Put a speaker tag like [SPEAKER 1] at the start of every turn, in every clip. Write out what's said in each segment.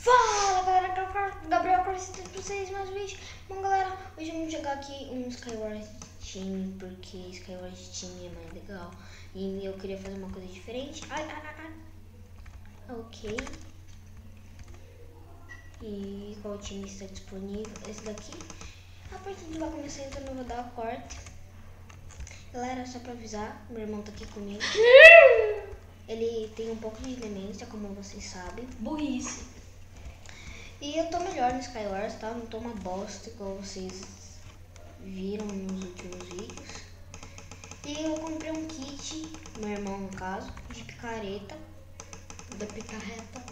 [SPEAKER 1] Fala galera, Gabriel Correcito pra vocês mais um vídeo. Bom galera, hoje vamos jogar aqui um Skyward Team, porque Skyward Team é mais legal. E eu queria fazer uma coisa diferente. Ok. E qual time está disponível? Esse daqui. A partida vai começar, então eu vou dar a corte. Galera, só pra avisar, meu irmão tá aqui comigo. Ele tem um pouco de demência, como vocês sabem.
[SPEAKER 2] Burrice.
[SPEAKER 1] E eu tô melhor no Skywars, tá? Não tô uma bosta igual vocês viram nos últimos vídeos. E eu comprei um kit, meu irmão no caso, de picareta.
[SPEAKER 2] Da picareta.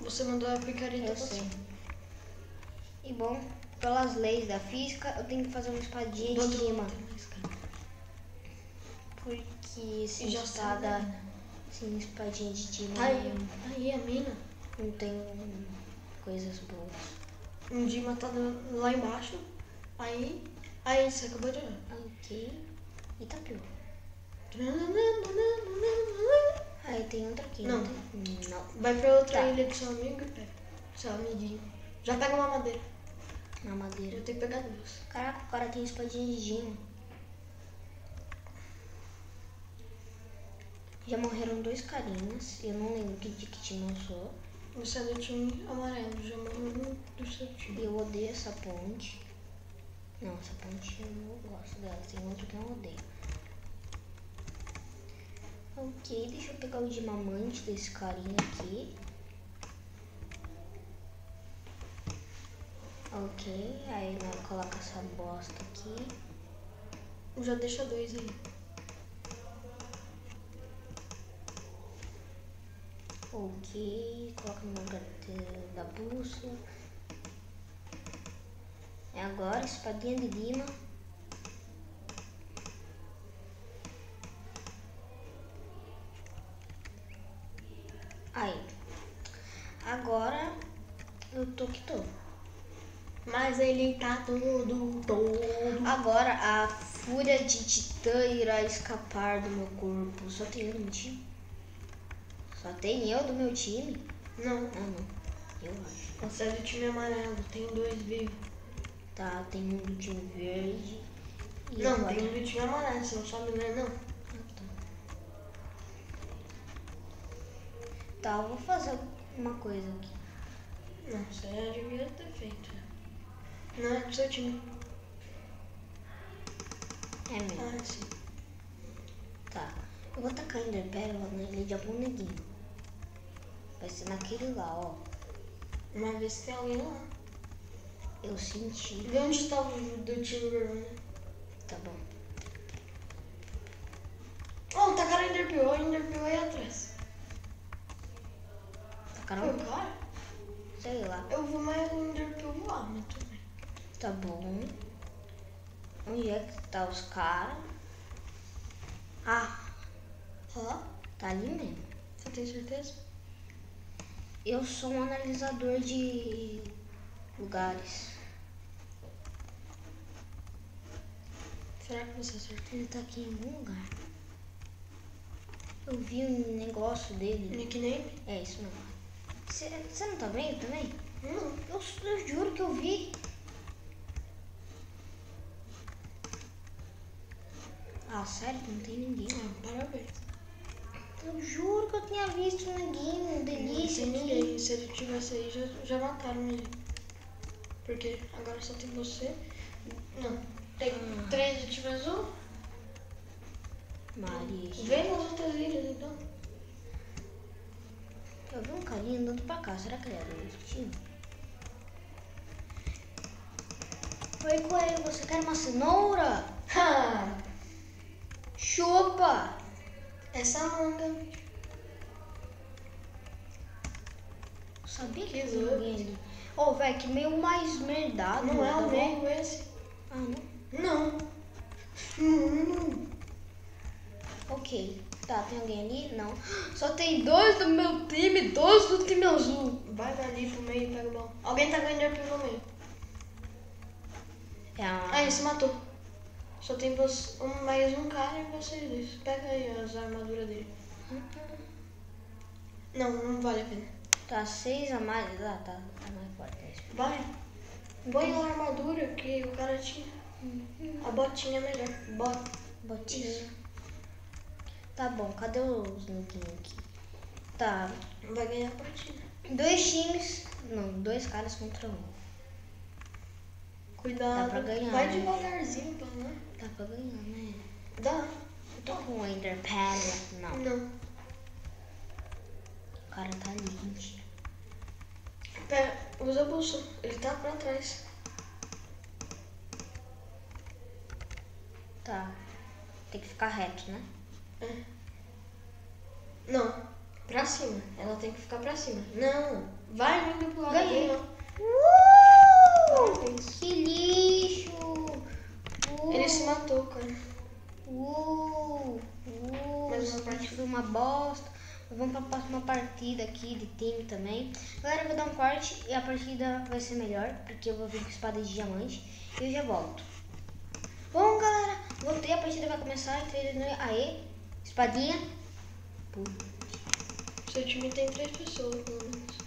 [SPEAKER 2] Você mandou a picareta.
[SPEAKER 1] Eu sei. E bom, pelas leis da física, eu tenho que fazer uma espadinha de rima. Porque sem
[SPEAKER 2] já
[SPEAKER 1] espada, sem espadinha de rima,
[SPEAKER 2] Aí a mina.
[SPEAKER 1] não tem coisas boas.
[SPEAKER 2] Um Dima tá lá embaixo. Aí você acabou de olhar.
[SPEAKER 1] Ok. E tá pior. Aí tem outra aqui.
[SPEAKER 2] Não.
[SPEAKER 1] Não.
[SPEAKER 2] Vai pra outra
[SPEAKER 1] Tá.
[SPEAKER 2] ilha do seu amigo e pega. Seu amiguinho. Já pega uma madeira.
[SPEAKER 1] Na madeira.
[SPEAKER 2] Eu tenho que pegar duas.
[SPEAKER 1] Caraca, o cara tem espadinha de gema. Já morreram dois carinhas. Eu não lembro de que time eu sou.
[SPEAKER 2] Você é do time amarelo, já morreu do seu time.
[SPEAKER 1] E eu odeio essa ponte. Não, essa ponte eu não gosto dela. Tem outra que eu não odeio. Ok, deixa eu pegar o diamante desse carinha aqui. Ok, aí nós coloca essa bosta aqui.
[SPEAKER 2] Já deixa dois aí.
[SPEAKER 1] Ok, coloca no lugar da bússola. É agora, espadinha de lima. Aí. Agora eu tô que tô.
[SPEAKER 2] Mas ele tá todo.
[SPEAKER 1] Agora a fúria de Titã irá escapar do meu corpo. Só tem eu do meu time? Só tem eu do meu time?
[SPEAKER 2] Não,
[SPEAKER 1] Ah, não. Eu acho.
[SPEAKER 2] você é do time amarelo, tem dois vivos.
[SPEAKER 1] Tá, tem um do time verde. E
[SPEAKER 2] Não,
[SPEAKER 1] agora...
[SPEAKER 2] tem um do time amarelo, você não sabe ler não.
[SPEAKER 1] Tá, eu vou fazer uma coisa aqui.
[SPEAKER 2] Não, você já devia ter feito. Não é do seu time.
[SPEAKER 1] É mesmo.
[SPEAKER 2] Ah, sim.
[SPEAKER 1] Tá. Eu vou tacar Ender Pérola nele de algum neguinho. Vai ser naquele lá, ó.
[SPEAKER 2] Mas vê se tem alguém lá.
[SPEAKER 1] Eu senti.
[SPEAKER 2] Vê onde tá o do time vermelho.
[SPEAKER 1] Tá bom.
[SPEAKER 2] Oh, tacaram o Enderpeel aí atrás.
[SPEAKER 1] Tacaram?
[SPEAKER 2] Foi o cara?
[SPEAKER 1] Sei lá.
[SPEAKER 2] Eu vou mais o Enderpeel voar, mas tudo bem.
[SPEAKER 1] Tá bom. Onde é que tá os caras? Ah,
[SPEAKER 2] Ó,
[SPEAKER 1] tá ali mesmo.
[SPEAKER 2] você tem certeza?
[SPEAKER 1] Eu sou um analisador de lugares.
[SPEAKER 2] Será que você acertou?
[SPEAKER 1] Ele tá aqui em algum lugar. Eu vi um negócio dele.
[SPEAKER 2] Nickname?
[SPEAKER 1] É isso mesmo. Você não tá vendo também?
[SPEAKER 2] Não.
[SPEAKER 1] Eu juro que eu vi. Ah, sério que não tem ninguém?
[SPEAKER 2] Ah, parabéns.
[SPEAKER 1] Eu juro que eu tinha visto um neguinho, delícia.
[SPEAKER 2] Não tem
[SPEAKER 1] aqui.
[SPEAKER 2] ninguém. Se ele tivesse aí, já mataram ele. Porque agora só tem você. Não. Tem três do time azul.
[SPEAKER 1] Maria.
[SPEAKER 2] Vem nas outras ilhas, então.
[SPEAKER 1] Eu vi um carinha andando pra cá. Será que ele era do time? Oi, coelho, você quer uma cenoura?
[SPEAKER 2] Ha!
[SPEAKER 1] Chupa!
[SPEAKER 2] Essa manga.
[SPEAKER 1] Eu sabia que
[SPEAKER 2] Que
[SPEAKER 1] tinha
[SPEAKER 2] louco.
[SPEAKER 1] alguém ali. Ô, velho, que meio mais merdado.
[SPEAKER 2] Não é
[SPEAKER 1] tá
[SPEAKER 2] o
[SPEAKER 1] bom?
[SPEAKER 2] meio esse?
[SPEAKER 1] Ah, não?
[SPEAKER 2] Não.
[SPEAKER 1] Ok. Tá, tem alguém ali? Não. Só tem dois do meu time, dois do time azul.
[SPEAKER 2] Vai dali pro meio e pega o balão. Alguém tá ganhando pelo meio.
[SPEAKER 1] É a...
[SPEAKER 2] Aí, se matou. Só tem você, mais um cara e vocês dois. Pega aí as armaduras dele. Não vale a pena.
[SPEAKER 1] Tá 6 a mais. Ah, tá mais forte. É isso.
[SPEAKER 2] Vai. Põe a armadura que o cara tinha. A botinha é melhor.
[SPEAKER 1] Botinha.
[SPEAKER 2] Isso.
[SPEAKER 1] Tá bom, cadê os nuquinhos aqui? Tá.
[SPEAKER 2] Vai ganhar a partida.
[SPEAKER 1] 2 times. Não, 2 caras contra 1.
[SPEAKER 2] Cuidado.
[SPEAKER 1] Dá pra ganhar,
[SPEAKER 2] Vai
[SPEAKER 1] né?
[SPEAKER 2] devagarzinho, pelo menos.
[SPEAKER 1] Dá pra ganhar, né?
[SPEAKER 2] Dá.
[SPEAKER 1] Eu tô com o Ender Pearl. Não.
[SPEAKER 2] Não.
[SPEAKER 1] O cara tá ali, mentira.
[SPEAKER 2] Pera, usa a bolsa. Ele tá pra trás.
[SPEAKER 1] Tá. Tem que ficar reto, né?
[SPEAKER 2] Não. Pra cima. Ela tem que ficar pra cima. Não. Vai indo pro lado.
[SPEAKER 1] Ganhei.
[SPEAKER 2] Ganhou. Parabéns.
[SPEAKER 1] Que lixo!
[SPEAKER 2] Ele se matou, cara.
[SPEAKER 1] Mas uma partida foi uma bosta. Vamos pra próxima partida aqui de time também. Galera, eu vou dar um corte e a partida vai ser melhor, porque eu vou vir com espada de diamante e eu já volto. Bom, galera, voltei, a partida vai começar. Aê, espadinha.
[SPEAKER 2] Seu time tem 3 pessoas, pelo menos.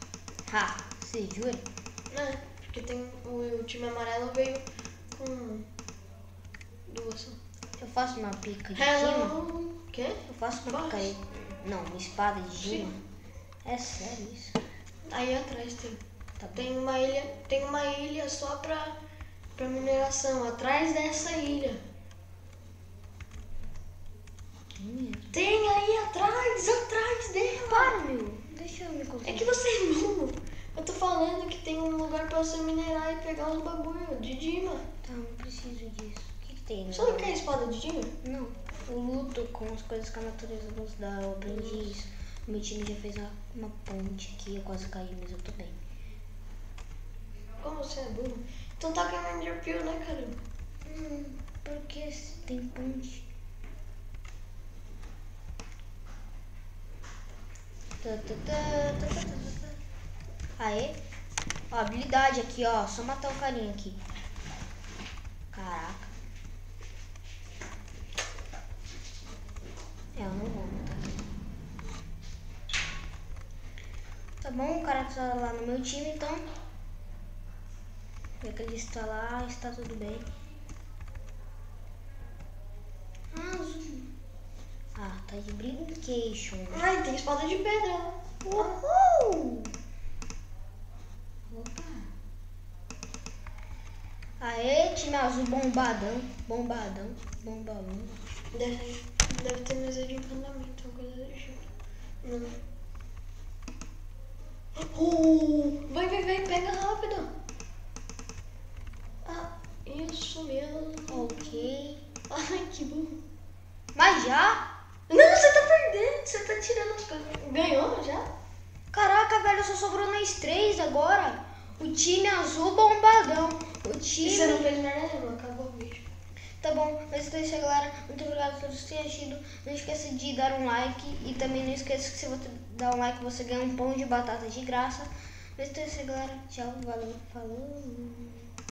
[SPEAKER 1] Ha, você jura?
[SPEAKER 2] Porque tem o time amarelo veio com 2 só.
[SPEAKER 1] Eu faço uma pica de gema?
[SPEAKER 2] Hello. Quê?
[SPEAKER 1] Eu faço uma pica de... Não, uma espada de gema? É sério isso?
[SPEAKER 2] Aí atrás tem.
[SPEAKER 1] Tá bom.
[SPEAKER 2] Tem uma ilha só pra mineração, atrás dessa ilha. Tem aí atrás dela.
[SPEAKER 1] Para, meu. Deixa eu me
[SPEAKER 2] É
[SPEAKER 1] concentrar.
[SPEAKER 2] que você é burro. Eu tô falando que tem um lugar pra você minerar e pegar os bagulho de Dima.
[SPEAKER 1] Tá, não preciso disso. O que tem?
[SPEAKER 2] Você não quer espada de Dima?
[SPEAKER 1] Não. Eu luto com as coisas que a natureza nos dá. Eu aprendi isso. O meu time já fez uma ponte aqui. Eu quase caí, mas eu tô bem.
[SPEAKER 2] Como você é burro? Então tá ganhando de Peel, né, caramba?
[SPEAKER 1] Porque tem ponte. Aê. Ó, habilidade aqui, ó. Só matar o carinha aqui. Caraca. Eu não vou matar. Tá bom, o cara tá lá no meu time, então. Já que ele está lá, está tudo bem. Ah, tá de brincation.
[SPEAKER 2] Ai, tem espada de pedra lá.
[SPEAKER 1] Uhul! Opa! Aê, time azul bombadão. Bombadão.
[SPEAKER 2] Deve ter mesa de encantamento, alguma coisa do tipo. Não. Vai, pega rápido. Ah, isso mesmo.
[SPEAKER 1] Ok.
[SPEAKER 2] Ai, que burro.
[SPEAKER 1] Mas já?
[SPEAKER 2] Não, você tá perdendo, você tá tirando as coisas. Ganhou já?
[SPEAKER 1] Caraca, velho, só sobrou nós 3 agora. O time azul bombadão. O time...
[SPEAKER 2] E você não fez merda nenhuma, acabou o vídeo.
[SPEAKER 1] Tá bom, mas então é isso aí, galera. Muito obrigado por vocês terem assistido. Não esqueça de dar um like. E também não esqueça que se você dar um like, você ganha um pão de batata de graça. Mas então é isso aí, galera. Tchau, valeu, falou.